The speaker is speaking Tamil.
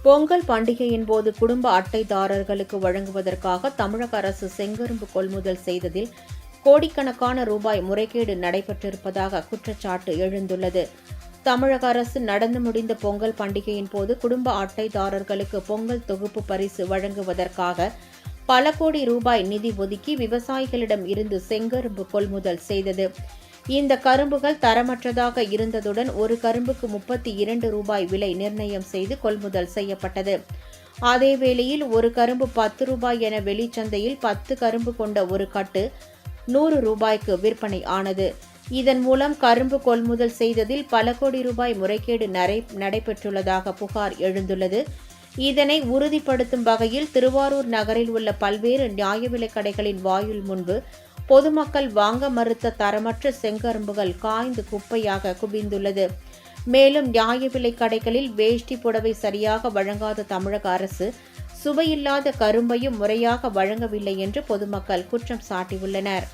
பொங்கல் பண்டிகையின் போது குடும்ப அட்டைதாரர்களுக்கு வழங்குவதற்காக தமிழக அரசு செங்கரும்பு கொள்முதல் செய்ததில் கோடிக்கணக்கான ரூபாய் முறைகேடு நடைபெற்றிருப்பதாக குற்றச்சாட்டு எழுந்துள்ளது. தமிழக அரசு நடந்து முடிந்த பொங்கல் பண்டிகையின் போது குடும்ப அட்டைதாரர்களுக்கு பொங்கல் தொகுப்பு பரிசு வழங்குவதற்காக பல கோடி ரூபாய் நிதி ஒதுக்கி விவசாயிகளிடம் இருந்து செங்கரும்பு கொள்முதல் செய்தது. இந்த கரும்புகள் தரமற்றதாக இருந்ததுடன் ஒரு கரும்புக்கு 32 ரூபாய் விலை நிர்ணயம் செய்து கொள்முதல் செய்யப்பட்டது. அதேவேளையில் ஒரு கரும்பு 10 ரூபாய் என வெளிச்சந்தையில் 10 கரும்பு கொண்ட ஒரு கட்டு 100 ரூபாய்க்கு விற்பனை ஆனது. இதன் மூலம் கரும்பு கொள்முதல் செய்ததில் பல கோடி ரூபாய் முறைகேடு நடைபெற்றுள்ளதாக புகார் எழுந்துள்ளது. இதனை உறுதிப்படுத்தும் வகையில் திருவாரூர் நகரில் உள்ள பல்வேறு நியாய விலைக் கடைகளின் வாயில் முன்பு பொதுமக்கள் வாங்க மறுத்த தரமற்ற செங்கரும்புகள் காய்ந்து குப்பையாக குவிந்துள்ளது. மேலும் நியாய விலைக் கடைகளில் வேஷ்டி புடவை சரியாக வழங்காத தமிழக அரசு சுவையில்லாத கரும்பையும் முறையாக வழங்கவில்லை என்று பொதுமக்கள் குற்றம் சாட்டியுள்ளனர்.